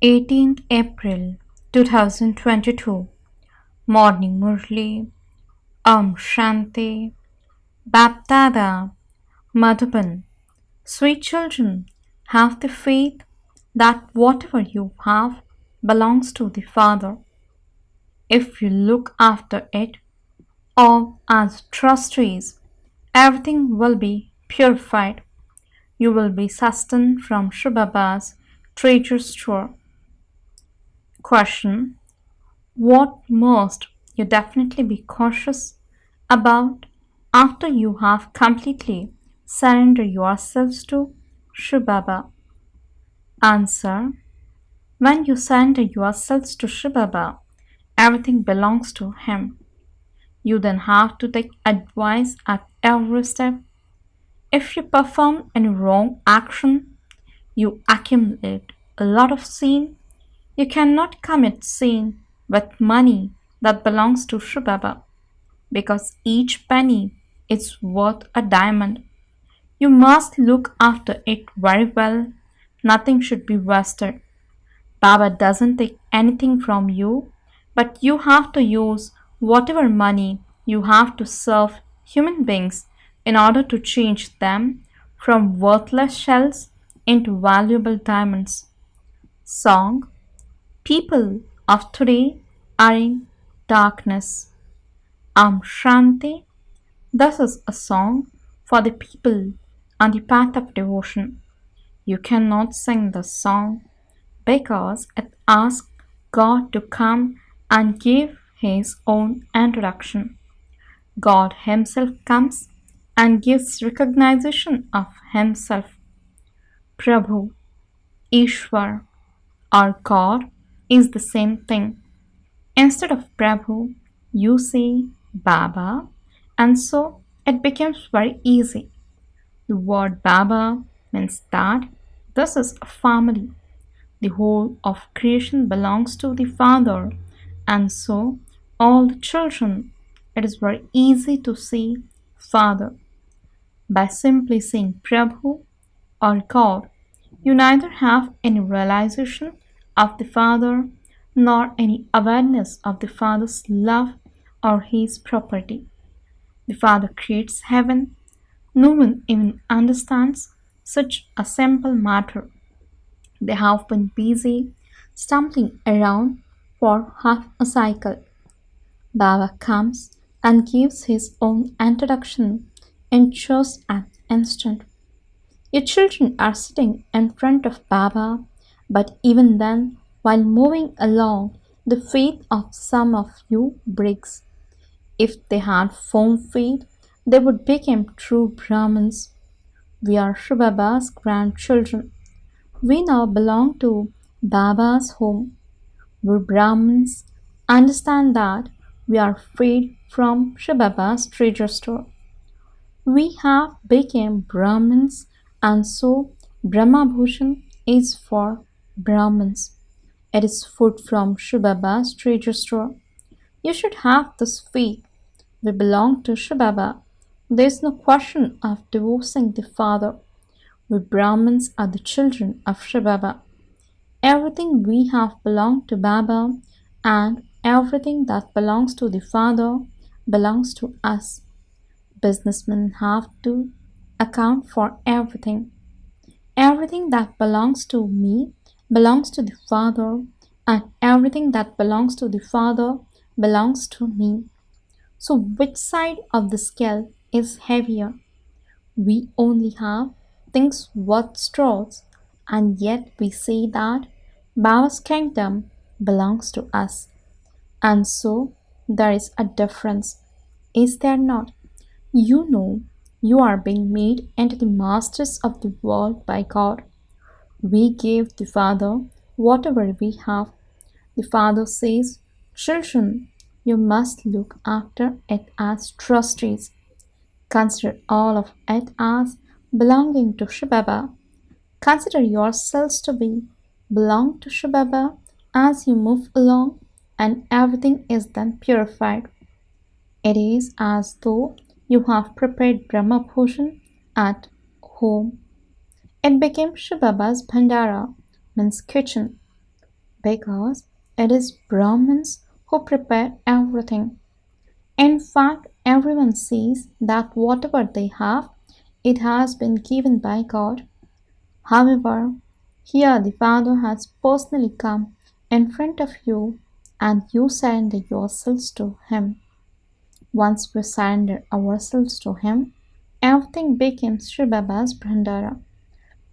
18th April 2022 Morning Murli Shanti BapDada Madhuban. Sweet children, have the faith that whatever you have belongs to the Father. If you look after it all as trustees, everything will be purified. You will be sustained from Shivbaba's treasure store. Question: what must you definitely be cautious about after you have completely surrendered yourselves to Shivbaba? Answer: when you surrender yourselves to Shivbaba, everything belongs to him. You then have to take advice at every step. If you perform any wrong action, you accumulate a lot of sin. You cannot commit sin with money that belongs to Shivbaba, because each penny is worth a diamond. You must look after it very well. Nothing should be wasted. Baba doesn't take anything from you, but you have to use whatever money you have to serve human beings in order to change them from worthless shells into valuable diamonds. Song: people of today are in darkness. Shanti. This is a song for the people on the path of devotion. You cannot sing this song because it asks God to come and give his own introduction. God himself comes and gives recognition of himself. Prabhu, Ishwar, or God is the same thing. Instead of Prabhu, you say Baba, and so it becomes very easy. The word Baba means that this is a family. The whole of creation belongs to the Father, and so all the children, it is very easy to say Father. By simply saying Prabhu or God, you neither have any realization of the Father nor any awareness of the Father's love or his property. The Father creates heaven. No one even understands such a simple matter. They have been busy stumbling around for half a cycle. Baba comes and gives his own introduction in just an instant. Your children are sitting in front of Baba, but even then, while moving along, the faith of some of you breaks. If they had firm faith, they would become true Brahmins. We are Shivbaba's grandchildren. We now belong to Baba's home. We Brahmins understand that we are freed from Shivbaba's treasure store. We have become Brahmins, and so Brahma Bhushan is for Brahmins. It is food from Shivbaba's treasure store. You should have this faith. We belong to Shivbaba. There is no question of divorcing the father. We Brahmins are the children of Shivbaba. Everything we have belongs to Baba, and everything that belongs to the Father belongs to us. Businessmen have to account for everything. Everything that belongs to me belongs to the Father, and everything that belongs to the Father belongs to me. So, which side of the scale is heavier? We only have things worth straws, and yet we say that Baba's kingdom belongs to us. And so there is a difference, is there not? You know you are being made into the masters of the world by God. We gave the Father whatever we have. The Father says, children, you must look after it as trustees. Consider all of it as belonging to Shivbaba. Consider yourselves to be belong to Shivbaba as you move along, and everything is then purified. It is as though you have prepared Brahma Bhushan at home. It became Shivbaba's Bhandara, means kitchen. Because it is Brahmins who prepare everything. In fact, everyone sees that whatever they have, it has been given by God. However, here the Father has personally come in front of you and you surrender yourselves to Him. Once we surrender ourselves to Him, everything becomes shivbaba's bhandara.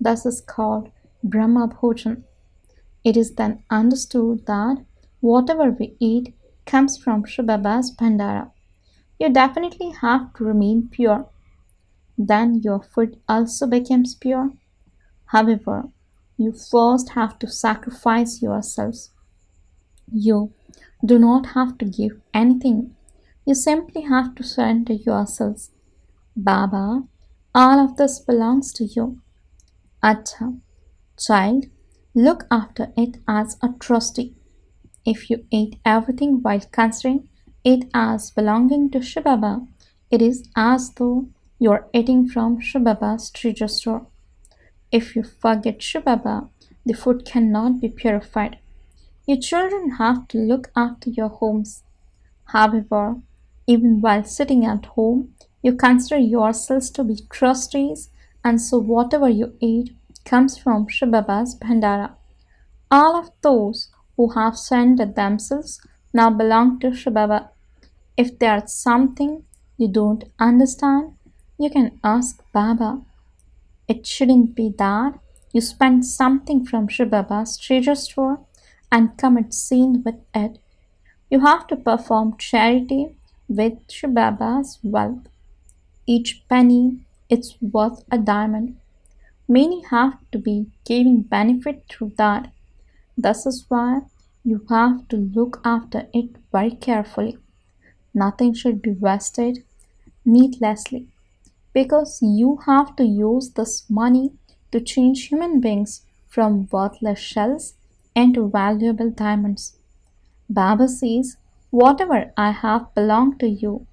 This is called Brahma Bhojan. It is then understood that whatever we eat comes from shivbaba's bhandara. You definitely have to remain pure. Then your food also becomes pure. However, you first have to sacrifice yourselves. You do not have to give anything. You simply have to surrender yourselves. Baba, all of this belongs to you. Acha, child, look after it as a trustee. If you eat everything while considering it as belonging to Shibaba, it is as though you are eating from Shibaba's treasure store. If you forget Shibaba, the food cannot be purified. Your children have to look after your homes. However, even while sitting at home, you consider yourselves to be trustees, and so whatever you eat comes from Shibaba's Bhandara. All of those who have surrendered themselves now belong to Shibaba. If there's something you don't understand, you can ask Baba. It shouldn't be that you spend something from Shibaba's treasure store and commit sin with it. You have to perform charity with Shibaba's wealth. Each penny is worth a diamond. Many have to be giving benefit through that. This is why you have to look after it very carefully. Nothing should be wasted needlessly because you have to use this money to change human beings from worthless shells into valuable diamonds. Baba says, whatever I have belonged to you.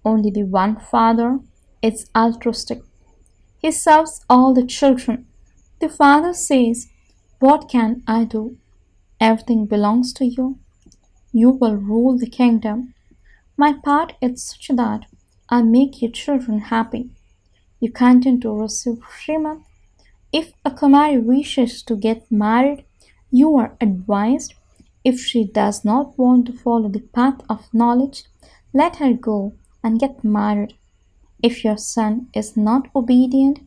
Only the one Father is altruistic. He serves all the children. The Father says, what can I do? Everything belongs to you. You will rule the kingdom. My part is such that I make your children happy. You continue to receive Srimad. If a Kumari wishes to get married, you are advised. If she does not want to follow the path of knowledge, let her go and get married. If your son is not obedient,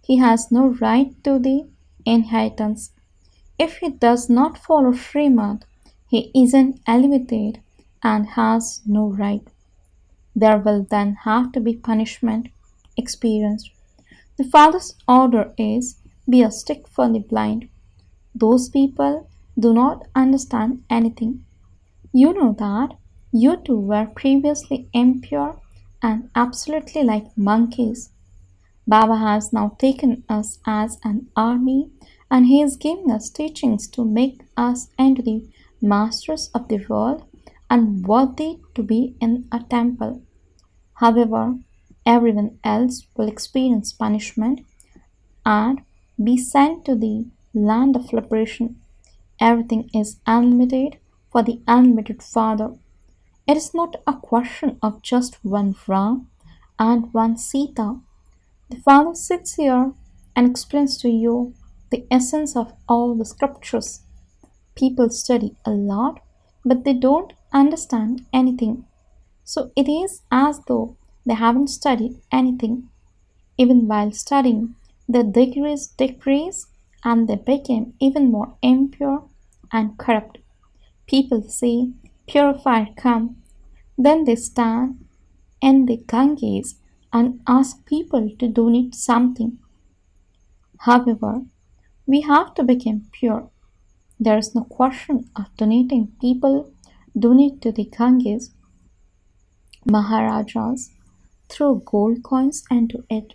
he has no right to the inheritance. If he does not follow Srimad, he isn't elevated and has no right. There will then have to be punishment experienced. The Father's order is be a stick for the blind. Those people do not understand anything. You know that you two were previously impure and absolutely like monkeys. Baba has now taken us as an army and he is giving us teachings to make us into the masters of the world and worthy to be in a temple. However, everyone else will experience punishment and be sent to the land of liberation. Everything is unlimited for the unlimited Father. It is not a question of just one Ram and one Sita. The Father sits here and explains to you the essence of all the scriptures. People study a lot, but they don't understand anything. So it is as though they haven't studied anything. Even while studying, their degrees decrease and they became even more impure and corrupt. People say, purifier come. Then they stand in the Ganges and ask people to donate something. However, we have to become pure. There is no question of donating. People donate to the Ganges. Maharajas throw gold coins into it,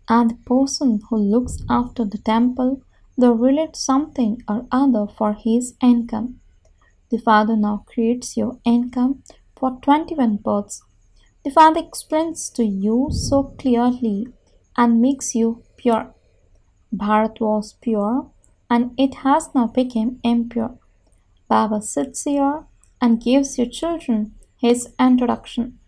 and the person who looks after the temple will relate something or other for his income. The Father now creates your income for 21 births. The Father explains to you so clearly and makes you pure. Bharat was pure and it has now become impure. Baba sits here and gives your children his introduction.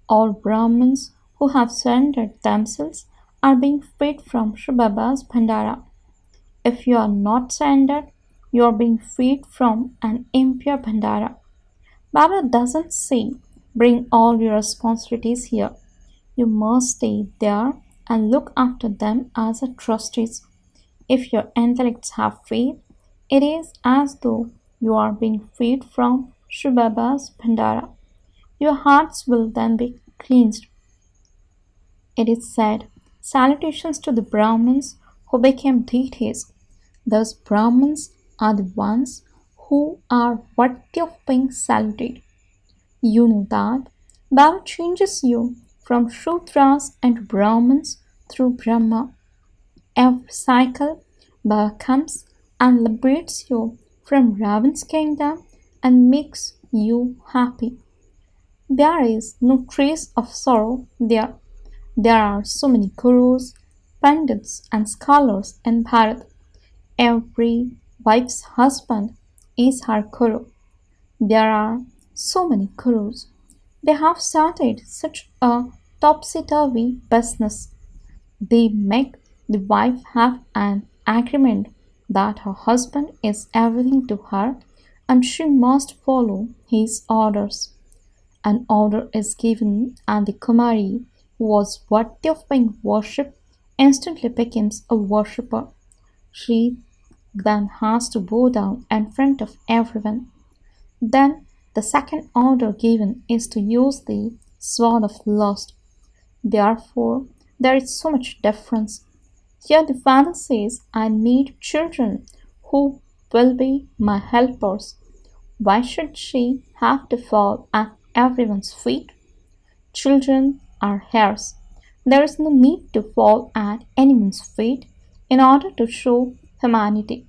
All Brahmins who have surrendered themselves are being fed from shivbaba's bhandara. If you are not surrendered, you are being fed from an impure bhandara. Baba doesn't say, bring all your responsibilities here. You must stay there and look after them as a trustees. If your intellects have faith, it is as though you are being fed from Shivbaba's Bhandara. Your hearts will then be cleansed. It is said, salutations to the Brahmins who became deities. Those Brahmins are the ones who are worthy of being saluted. You know that Baba changes you from Shudras and Brahmins through Brahma. Every cycle, Baba comes and liberates you from Ravan's kingdom and makes you happy. There is no trace of sorrow there. There are so many gurus, pandits, and scholars in Bharat. Every wife's husband is her guru. There are so many gurus. They have started such a topsy-turvy business. They make the wife have an agreement that her husband is everything to her and she must follow his orders. An order is given, and the Kumari, who was worthy of being worshipped, instantly becomes a worshipper. She then has to bow down in front of everyone. Then the second order given is to use the sword of lust. Therefore, there is so much difference. Here the father says, I need children who will be my helpers. Why should she have to fall at everyone's feet? Children are hers. There is no need to fall at anyone's feet in order to show humanity.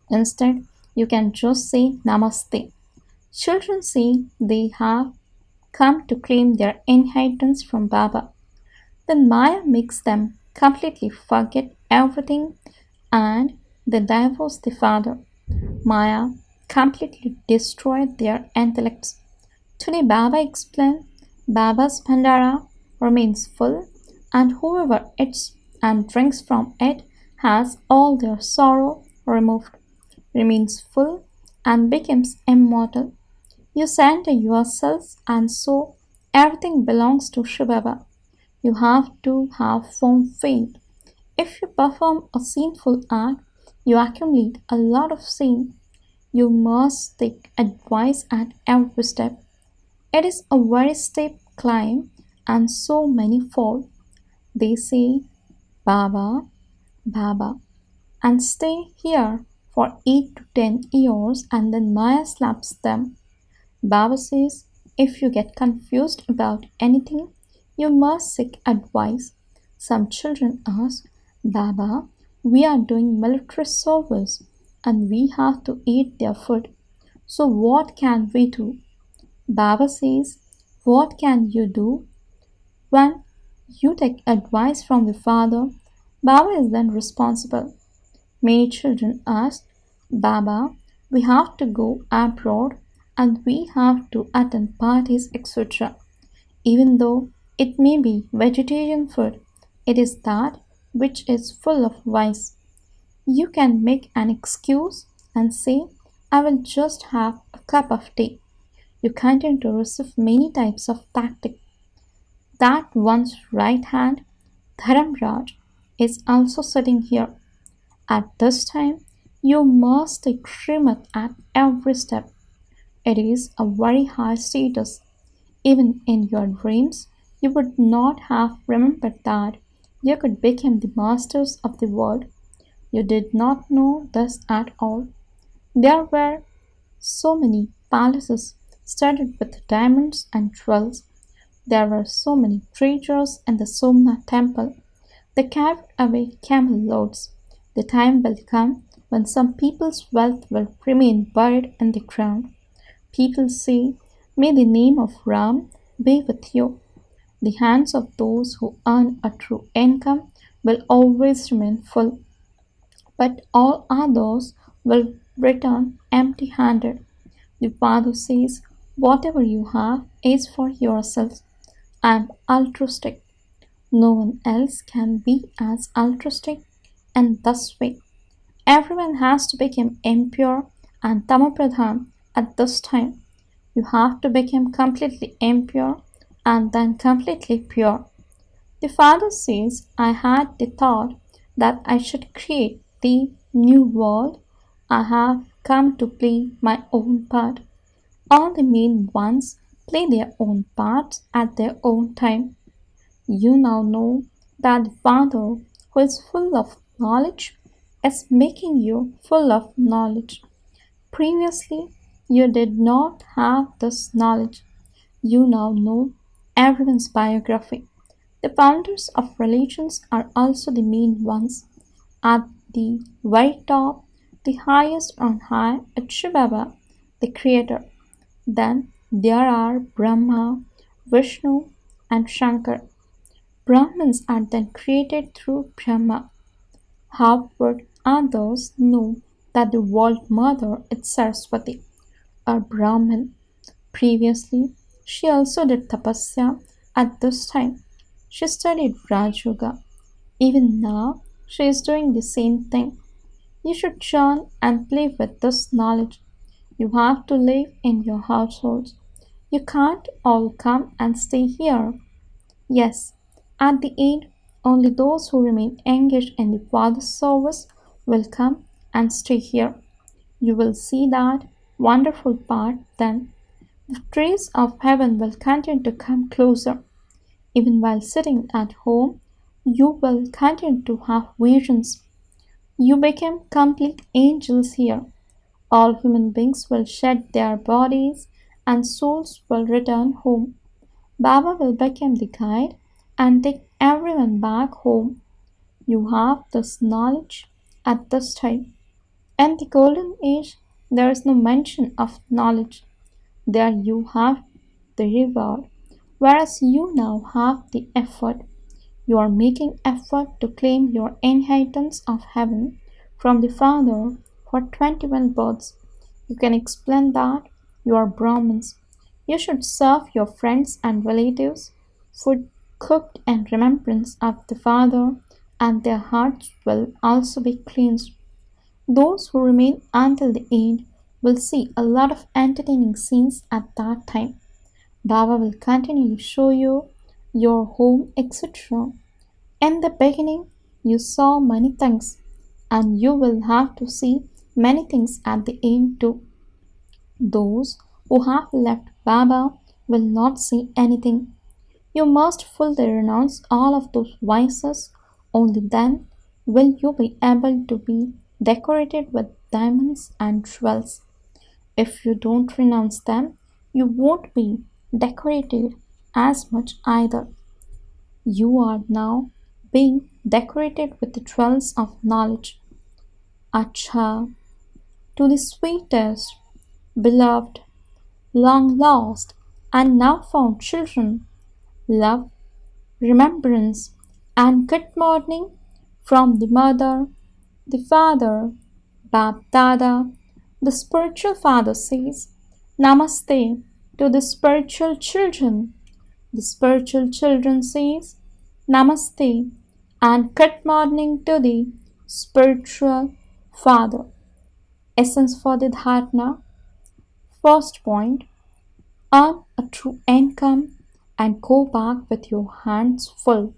Instead, you can just say Namaste. Children say they have come to claim their inheritance from Baba. Then Maya makes them completely forget everything and they divorce the father. Maya completely destroyed their intellects. Today Baba explained Baba's Bhandara remains full and whoever eats and drinks from it has all their sorrow removed, remains full and becomes immortal. You center yourselves and so everything belongs to Shivbaba. You have to have firm faith. If you perform a sinful act, you accumulate a lot of sin. You must take advice at every step. It is a very steep climb and so many fall. They say, Baba, Baba, and stay here for 8 to 10 years and then Maya slaps them. Baba says, if you get confused about anything, you must seek advice. Some children ask, Baba, we are doing military service and we have to eat their food. So what can we do? Baba says, what can you do? When you take advice from the father, Baba is then responsible. Many children ask, Baba, we have to go abroad and we have to attend parties, etc. Even though it may be vegetarian food, it is that which is full of vice. You can make an excuse and say, I will just have a cup of tea. You continue to receive many types of tactic. That one's right hand, Dharamraj, is also sitting here. At this time, you must take Srimad at every step. It is a very high status. Even in your dreams, you would not have remembered that you could become the masters of the world. You did not know this at all. There were so many palaces studded with diamonds and jewels. There were so many treasures in the Somnath temple. They carried away camel loads. The time will come when some people's wealth will remain buried in the ground. People say, may the name of Ram be with you. The hands of those who earn a true income will always remain full, but all others will return empty handed. The Father says, whatever you have is for yourself. I am altruistic. No one else can be as altruistic in this way. Everyone has to become impure and tamapradhan at this time. You have to become completely impure and then completely pure. The Father says, I had the thought that I should create the new world. I have come to play my own part. All the main ones play their own parts at their own time. You now know that the Father, who is full of knowledge, is making you full of knowledge. Previously, you did not have this knowledge. You now know everyone's biography. The founders of religions are also the main ones. At the very top, the highest on high, is Shivbaba, the creator. Then there are Brahma, Vishnu, and Shankar. Brahmins are then created through Brahma. How would others know that the world mother is Saraswati, a Brahmin? Previously, she also did tapasya at this time. She studied Raj Yoga. Even now, she is doing the same thing. You should churn and play with this knowledge. You have to live in your households. You can't all come and stay here. Yes, at the end, only those who remain engaged in the Father's service will come and stay here. You will see that wonderful part then. The trees of heaven will continue to come closer. Even while sitting at home, you will continue to have visions. You become complete angels here. All human beings will shed their bodies and souls will return home. Baba will become the guide and take everyone back home. You have this knowledge at this time. In the golden age, there is no mention of knowledge. There you have the reward, whereas you now have the effort. You are making effort to claim your inheritance of heaven from the Father for 21 births. You can explain that you are Brahmins. You should serve your friends and relatives food cooked in remembrance of the Father, and their hearts will also be cleansed. Those who remain until the end will see a lot of entertaining scenes at that time. Baba will continually show you your home, etc. In the beginning, you saw many things, and you will have to see many things at the end too. Those who have left Baba will not see anything. You must fully renounce all of those vices, only then will you be able to be decorated with diamonds and jewels. If you don't renounce them, you won't be decorated as much either. You are now being decorated with the jewels of knowledge. Acha, to the sweetest, beloved, long lost, and now found children, love, remembrance, and good morning from the mother, the father, BapDada. The spiritual father says, Namaste to the spiritual children. The spiritual children says, Namaste and good morning to the spiritual father. Essence for the dharana. First point, earn a true income and go back with your hands full.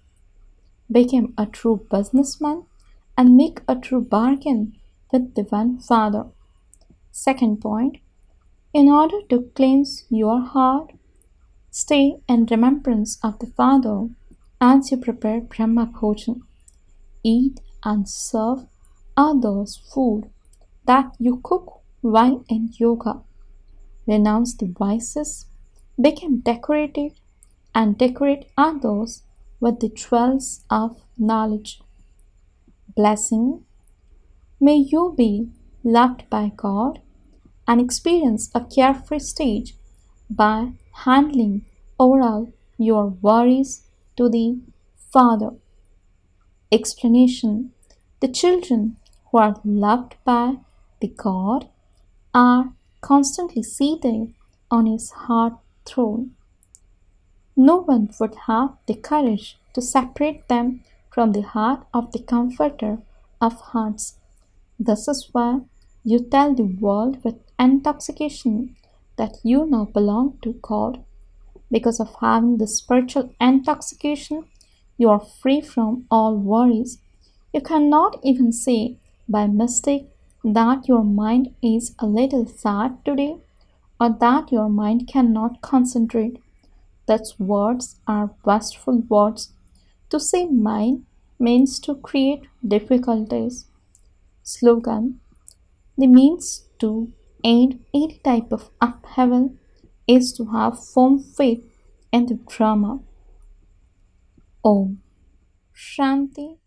Become a true businessman and make a true bargain with the one Father. Second point, in order to cleanse your heart, stay in remembrance of the Father as you prepare Brahma Bhojan. Eat and serve others food that you cook while in yoga. Renounce the vices, become decorated, and decorate others with the jewels of knowledge. Blessing. May you be loved by God and experience a carefree stage by handling overall your worries to the Father. Explanation. The children who are loved by the God are constantly seated on his heart throne. No one would have the courage to separate them from the heart of the Comforter of hearts. This is why you tell the world with intoxication that you now belong to God. Because of having the spiritual intoxication, you are free from all worries. You cannot even say by mistake that your mind is a little sad today or that your mind cannot concentrate. Those words are wasteful words. To say mind means to create difficulties. Slogan: the means to end any type of upheaval is to have firm faith in the Brahma. Om Shanti